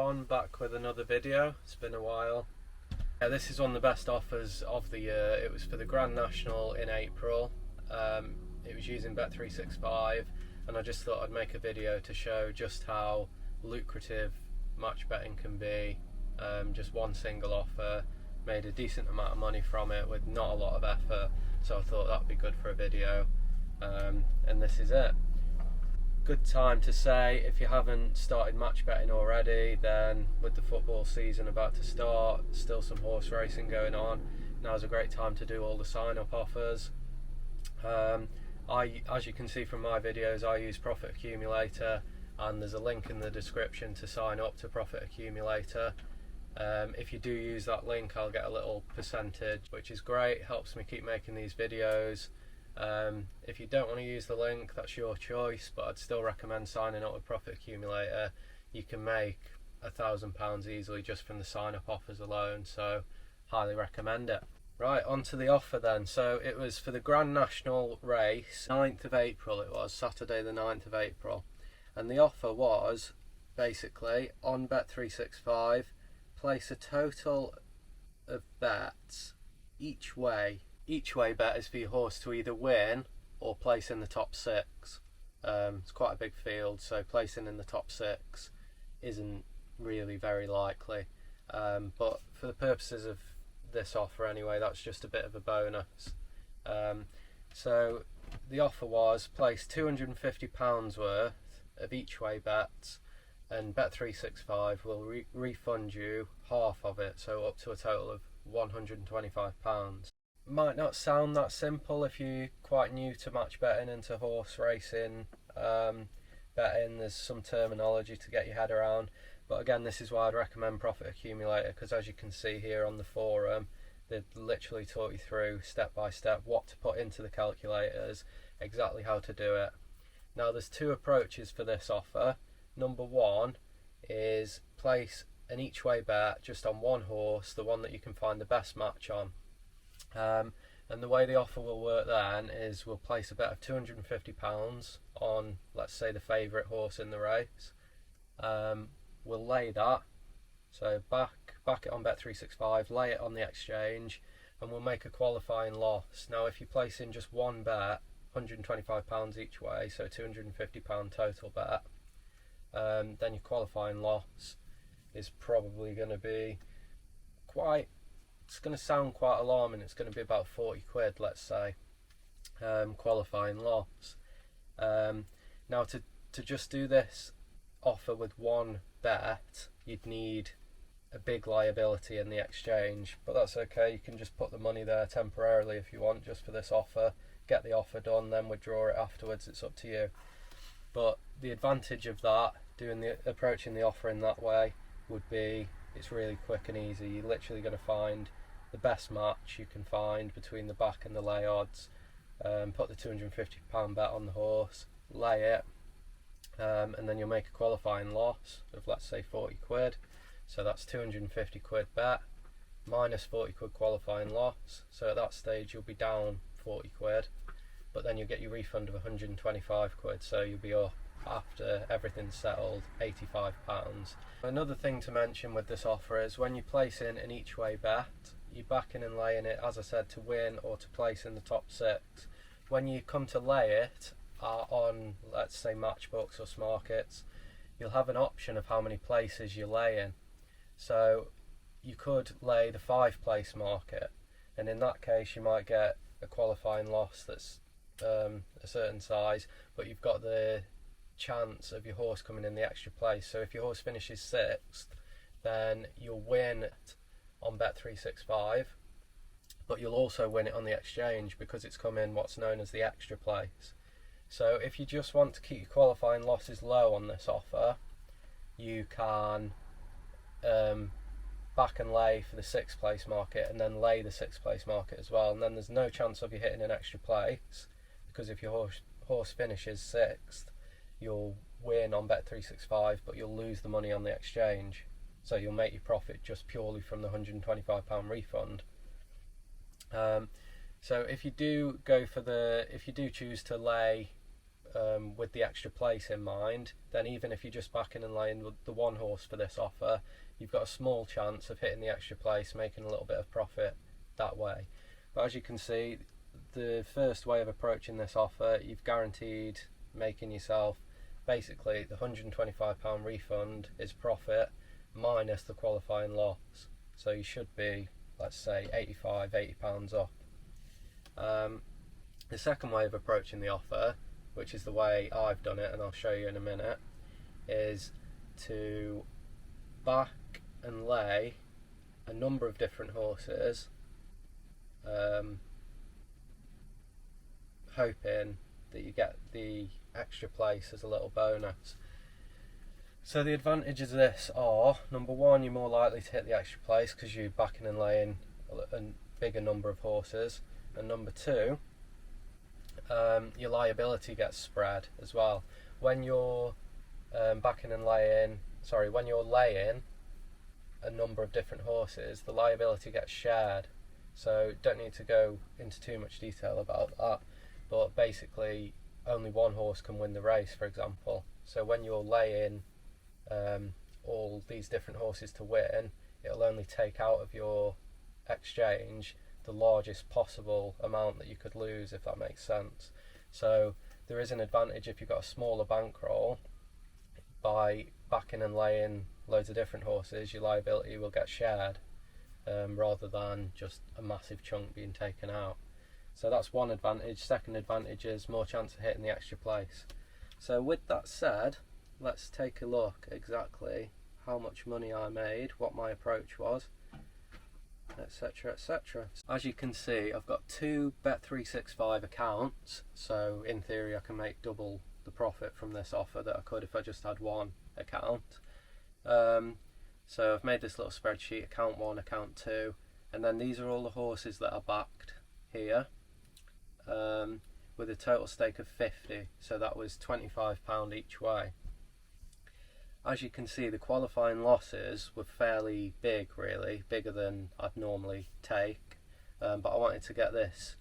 everyone, back with another video. It's been a while. This is one of the best offers of the year. It was for the Grand National in April. It was using Bet365, and I just thought I'd make a video to show just how lucrative match betting can be. Just one single offer, made a decent amount of money from it with not a lot of effort, so I thought that'd be good for a video, and this is it. Good time to say, if you haven't started match betting already, then with the football season about to start, still some horse racing going on, now's a great time to do all the sign up offers. As you can see from my videos, I use Profit Accumulator, and there's a link in the description to sign up to Profit Accumulator. If you do use that link, I'll get a little percentage, which is great, helps me keep making these videos. If you don't want to use the link, that's your choice, but I'd still recommend signing up with Profit Accumulator. You can make £1,000 easily just from the sign up offers alone, so highly recommend it. Right, on to the offer then. So it was for the Grand National race, 9th of April it was, Saturday the 9th of April. And the offer was basically on Bet365, place a total of bets each way. Each way bet is for your horse to either win or place in the top 6. It's quite a big field, so placing in the top 6 isn't really very likely. But for the purposes of this offer anyway, that's just a bit of a bonus. So the offer was place £250 worth of each way bets, and Bet365 will refund you half of it, so up to a total of £125. Might not sound that simple if you're quite new to match betting and to horse racing betting. There's some terminology to get your head around, but again, this is why I'd recommend Profit Accumulator, because as you can see here on the forum, they literally taught you through step by step what to put into the calculators, exactly how to do it. Now there's two approaches for this offer. Number one is place an each way bet just on one horse, the one that you can find the best match on. And the way the offer will work then is we'll place a bet of £250 on, let's say, the favourite horse in the race. We'll lay that, so back it on Bet365, lay it on the exchange, and we'll make a qualifying loss. Now if you place in just one bet, £125 each way, so £250 total bet, then your qualifying loss is probably going to be it's going to sound quite alarming. It's going to be about 40 quid, let's say, qualifying loss. Now to just do this offer with one bet, you'd need a big liability in the exchange, but that's okay. You can just put the money there temporarily if you want, just for this offer, get the offer done, then withdraw it afterwards. It's up to you. But the advantage of that, approaching the offer in that way, would be it's really quick and easy. You're literally going to find the best match you can find between the back and the lay odds, put the £250 bet on the horse, lay it, and then you'll make a qualifying loss of, let's say, 40 quid. So that's 250 quid bet minus 40 quid qualifying loss. So at that stage you'll be down 40 quid, but then you'll get your refund of 125 quid, so you'll be up, after everything's settled, £85. Another thing to mention with this offer is when you place in an each way bet, you're backing and laying it, as I said, to win or to place in the top 6. When you come to lay it on, let's say, Matchbooks or Smarkets, you'll have an option of how many places you lay in. So you could lay the 5 place market, and in that case you might get a qualifying loss that's a certain size, but you've got the chance of your horse coming in the extra place. So if your horse finishes 6th, then you'll win it on Bet365, but you'll also win it on the exchange because it's come in what's known as the extra place. So if you just want to keep your qualifying losses low on this offer, you can back and lay for the 6th place market and then lay the 6th place market as well, and then there's no chance of you hitting an extra place, because if your horse finishes 6th, you'll win on Bet365, but you'll lose the money on the exchange. So you'll make your profit just purely from the £125 refund. So if you do choose to lay with the extra place in mind, then even if you're just backing and laying the one horse for this offer, you've got a small chance of hitting the extra place, making a little bit of profit that way. But as you can see, the first way of approaching this offer, you've guaranteed making yourself basically the £125 refund is profit minus the qualifying loss. So you should be, let's say, £80 off. The second way of approaching the offer, which is the way I've done it and I'll show you in a minute, is to back and lay a number of different horses, hoping that you get the extra place as a little bonus. So the advantages of this are, number one, you're more likely to hit the extra place because you're backing and laying a bigger number of horses, and number two, your liability gets spread as well. When you're when you're laying a number of different horses, the liability gets shared. So don't need to go into too much detail about that, but basically only one horse can win the race, for example. So when you're laying all these different horses to win, it'll only take out of your exchange the largest possible amount that you could lose, if that makes sense. So there is an advantage if you've got a smaller bankroll. By backing and laying loads of different horses, your liability will get shared rather than just a massive chunk being taken out. So that's one advantage. Second advantage is more chance of hitting the extra place. So with that said, let's take a look exactly how much money I made, what my approach was, etc, etc. As you can see, I've got two Bet365 accounts, so in theory I can make double the profit from this offer that I could if I just had one account. So I've made this little spreadsheet, account 1, account 2, and then these are all the horses that are backed here, with a total stake of 50, so that was £25 each way. As you can see, the qualifying losses were fairly big, really, bigger than I'd normally take, but I wanted to get this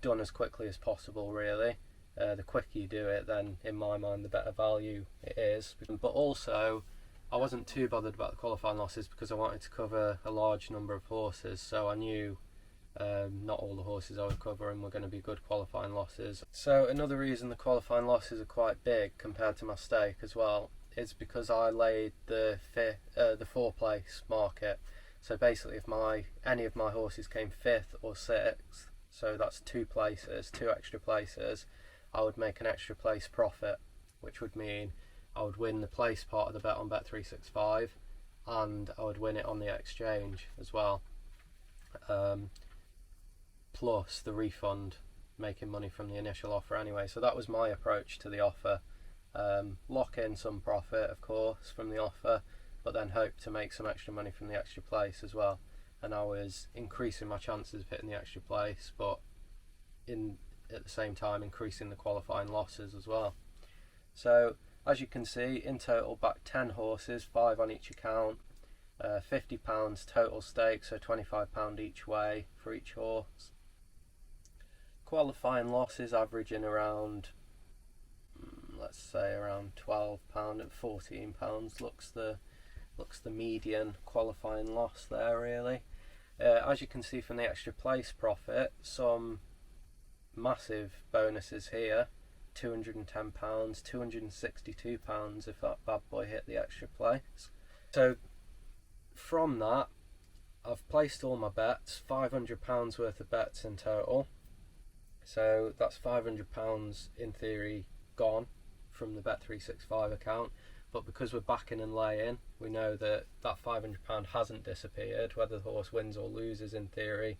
done as quickly as possible, really. The quicker you do it, then in my mind the better value it is. But also, I wasn't too bothered about the qualifying losses because I wanted to cover a large number of horses, so I knew not all the horses I was covering were going to be good qualifying losses. So another reason the qualifying losses are quite big compared to my stake as well is because I laid the 4th place market. So basically, if any of my horses came 5th or 6th, so that's 2 places, 2 extra places, I would make an extra place profit, which would mean I would win the place part of the bet on Bet365 and I would win it on the exchange as well, plus the refund, making money from the initial offer anyway. So that was my approach to the offer. Lock in some profit, of course, from the offer, but then hope to make some extra money from the extra place as well. And I was increasing my chances of hitting the extra place, but at the same time increasing the qualifying losses as well. So as you can see, in total backed 10 horses, 5 on each account, £50 total stake, so £25 each way for each horse. Qualifying losses averaging around, let's say around £12 and £14 looks the median qualifying loss there, really. As you can see from the extra place profit, some massive bonuses here, £210, £262 if that bad boy hit the extra place. So from that, I've placed all my bets, £500 worth of bets in total. So that's £500 in theory gone from the Bet365 account, but because we're backing and laying, we know that £500 hasn't disappeared, whether the horse wins or loses in theory.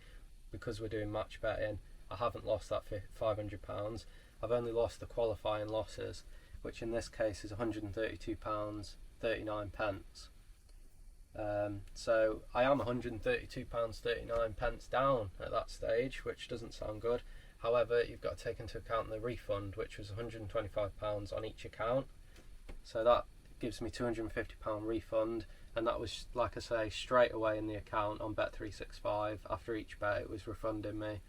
Because we're doing match betting, I haven't lost that £500. I've only lost the qualifying losses, which in this case is £132.39. So I am £132.39 down at that stage, which doesn't sound good. However, you've got to take into account the refund, which was £125 on each account. So that gives me £250 refund, and that was, like I say, straight away in the account on Bet365. After each bet, it was refunding me.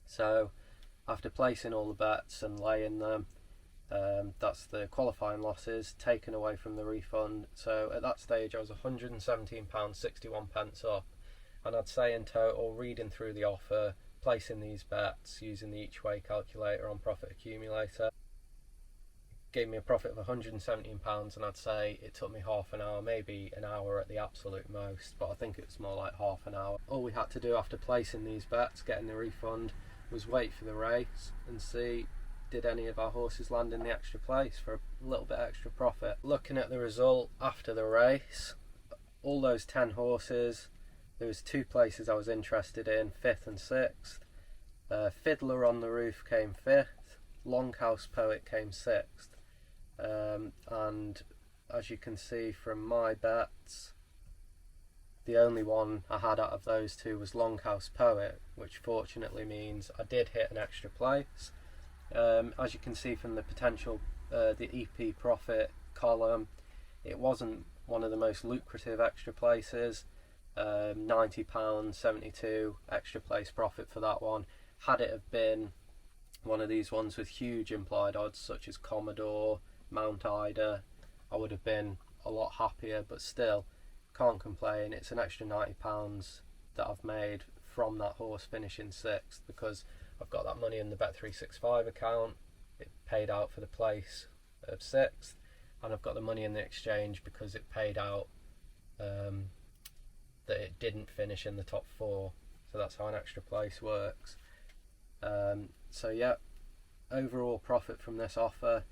So after placing all the bets and laying them, That's the qualifying losses taken away from the refund. So at that stage I was £117.61 up, and I'd say in total, reading through the offer, placing these bets using the each way calculator on Profit Accumulator, gave me a profit of £117, and I'd say it took me half an hour, maybe an hour at the absolute most, but I think it was more like half an hour. All we had to do after placing these bets, getting the refund, was wait for the race and see did any of our horses land in the extra place for a little bit extra profit. Looking at the result after the race, all those 10 horses, there was 2 places I was interested in, 5th and 6th. Fiddler on the Roof came 5th, Longhouse Poet came 6th. And as you can see from my bets, the only one I had out of those 2 was Longhouse Poet, which fortunately means I did hit an extra place. As you can see from the potential, the EP profit column, it wasn't one of the most lucrative extra places. £90.72 extra place profit for that one. Had it have been one of these ones with huge implied odds such as Commodore, Mount Ida, I would have been a lot happier, but still can't complain. It's an extra £90 that I've made from that horse finishing 6th, because I've got that money in the Bet365 account. It paid out for the place of 6th, and I've got the money in the exchange because it paid out that it didn't finish in the top 4. So that's how an extra place works. So yeah, overall profit from this offer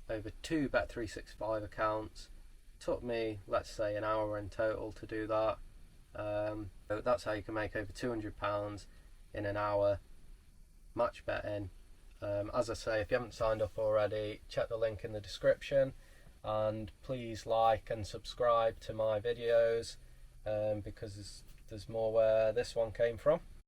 over 2 Bet365 accounts. Took me, let's say, an hour in total to do that. So that's how you can make over £200 in an hour match betting. As I say, if you haven't signed up already, check the link in the description, and please like and subscribe to my videos, because there's more where this one came from.